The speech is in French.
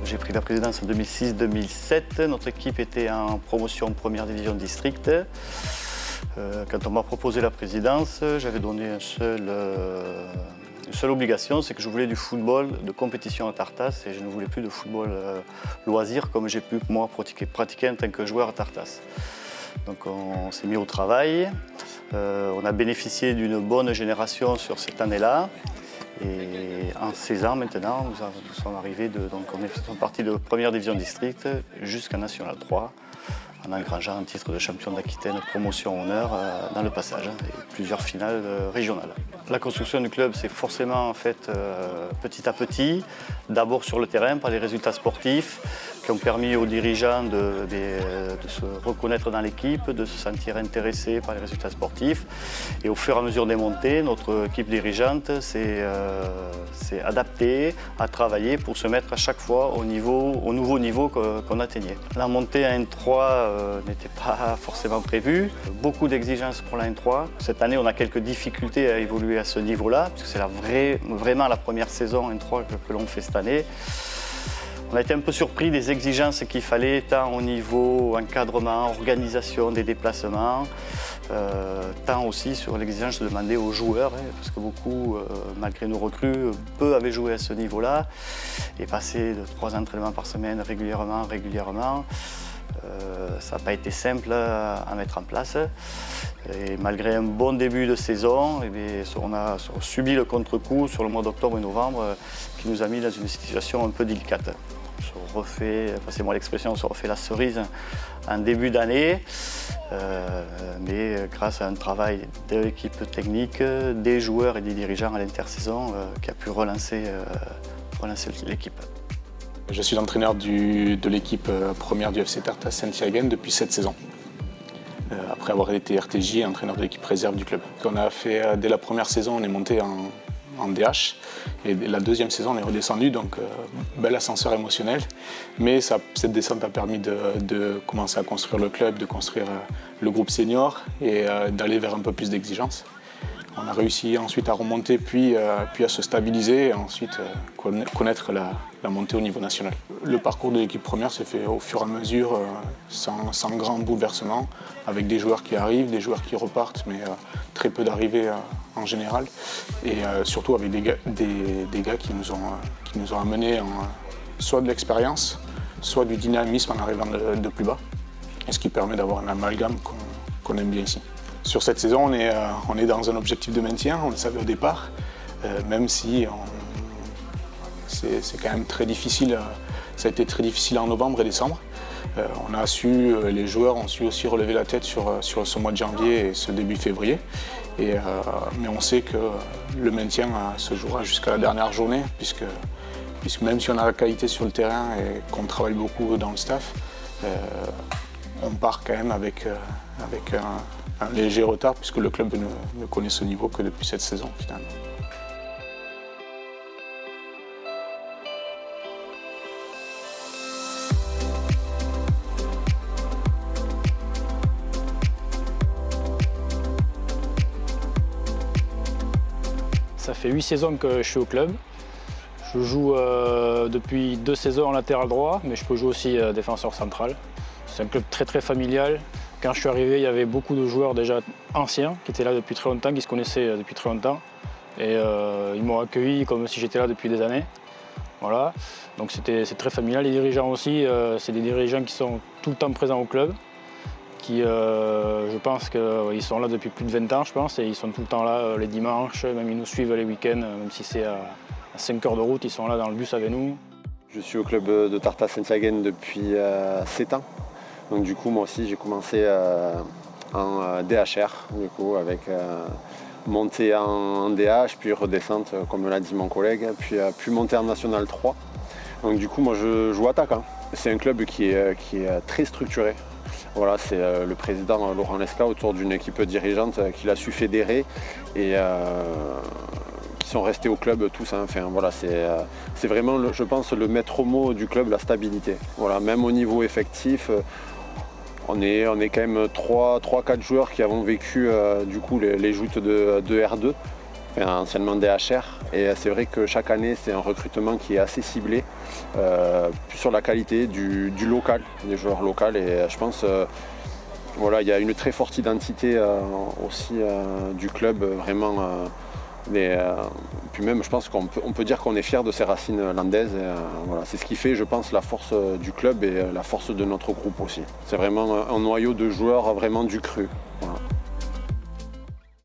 J'ai pris la présidence en 2006-2007. Notre équipe était en promotion première division district. Quand on m'a proposé la présidence, j'avais donné une seule obligation, c'est que je voulais du football de compétition à Tartas et je ne voulais plus de football loisir comme j'ai pu moi pratiquer en tant que joueur à Tartas. Donc on s'est mis au travail. On a bénéficié d'une bonne génération sur cette année-là. Et en 16 ans maintenant, nous sommes arrivés on est parti de première division district jusqu'à National 3, en engrangeant un titre de champion d'Aquitaine, promotion honneur dans le passage, et plusieurs finales régionales. La construction du club, c'est forcément en fait petit à petit, d'abord sur le terrain par les résultats sportifs qui ont permis aux dirigeants de se reconnaître dans l'équipe, de se sentir intéressés par les résultats sportifs. Et au fur et à mesure des montées, notre équipe dirigeante s'est adaptée à travailler pour se mettre à chaque fois au nouveau niveau qu'on atteignait. La montée à N3 n'était pas forcément prévue. Beaucoup d'exigences pour la N3. Cette année, on a quelques difficultés à évoluer à ce niveau-là, parce que c'est vraiment la première saison N3 que l'on fait cette année. On a été un peu surpris des exigences qu'il fallait, tant au niveau encadrement, organisation des déplacements, tant aussi sur l'exigence de demander aux joueurs, parce que beaucoup, malgré nos recrues, peu avaient joué à ce niveau-là. Et passer de 3 entraînements par semaine régulièrement, ça n'a pas été simple à mettre en place. Et malgré un bon début de saison, on a subi le contre-coup sur le mois d'octobre et novembre qui nous a mis dans une situation un peu délicate. On se refait, passez-moi l'expression, on se refait la cerise en début d'année, mais grâce à un travail de l'équipe technique, des joueurs et des dirigeants à l'intersaison qui a pu relancer l'équipe. Je suis l'entraîneur de l'équipe première du FC Tartas Saint-Yaguen depuis 7 saisons. Après avoir été RTJ et entraîneur de l'équipe réserve du club. On a fait, dès la première saison, on est monté en DH et la deuxième saison, on est redescendu, donc bel ascenseur émotionnel. Mais cette descente a permis de commencer à construire le club, de construire le groupe senior et d'aller vers un peu plus d'exigence. On a réussi ensuite à remonter, puis à se stabiliser et ensuite connaître la montée au niveau national. Le parcours de l'équipe première s'est fait au fur et à mesure, sans grand bouleversement, avec des joueurs qui arrivent, des joueurs qui repartent, mais très peu d'arrivées en général. Et surtout avec des gars qui nous ont amené soit de l'expérience, soit du dynamisme en arrivant de plus bas. Et ce qui permet d'avoir un amalgame qu'on aime bien ici. Sur cette saison, on est dans un objectif de maintien, on le savait au départ, même si c'est quand même très difficile, ça a été très difficile en novembre et décembre. Les joueurs ont su aussi relever la tête sur ce mois de janvier et ce début février. Mais on sait que le maintien se jouera jusqu'à la dernière journée, puisque même si on a la qualité sur le terrain et qu'on travaille beaucoup dans le staff, on part quand même avec un léger retard, puisque le club ne connaît ce niveau que depuis cette saison finalement. Ça fait 8 saisons que je suis au club. Je joue depuis 2 saisons en latéral droit, mais je peux jouer aussi défenseur central. C'est un club très familial. Quand je suis arrivé, il y avait beaucoup de joueurs déjà anciens qui étaient là depuis très longtemps, qui se connaissaient depuis très longtemps. Et ils m'ont accueilli comme si j'étais là depuis des années. Voilà. Donc c'est très familial. Les dirigeants aussi, c'est des dirigeants qui sont tout le temps présents au club. Je pense qu'ils sont là depuis plus de 20 ans, je pense, et ils sont tout le temps là les dimanches, même ils nous suivent les week-ends, même si c'est à 5 heures de route, ils sont là dans le bus avec nous. Je suis au club de Tartas Saint-Yaguen depuis 7 ans. Donc du coup, moi aussi, j'ai commencé en DHR, du coup, avec montée en DH, puis redescente, comme l'a dit mon collègue, puis montée en National 3. Donc du coup, moi, je joue attaquant. C'est un club qui est très structuré. Voilà, c'est le président Laurent Lesca autour d'une équipe dirigeante qu'il a su fédérer et qui sont restés au club tous. Enfin, voilà, c'est vraiment, je pense, le maître mot du club, la stabilité. Voilà, même au niveau effectif, on est quand même 3-4 joueurs qui avons vécu du coup, les joutes de R2. enfin, anciennement DHR. Et c'est vrai que chaque année, c'est un recrutement qui est assez ciblé, plus sur la qualité du local, des joueurs locaux. Et je pense voilà, il y a une très forte identité aussi du club, vraiment. Puis même, je pense qu'on peut dire qu'on est fier de ses racines landaises. Voilà, c'est ce qui fait, je pense, la force du club et la force de notre groupe aussi. C'est vraiment un noyau de joueurs vraiment du cru. Voilà.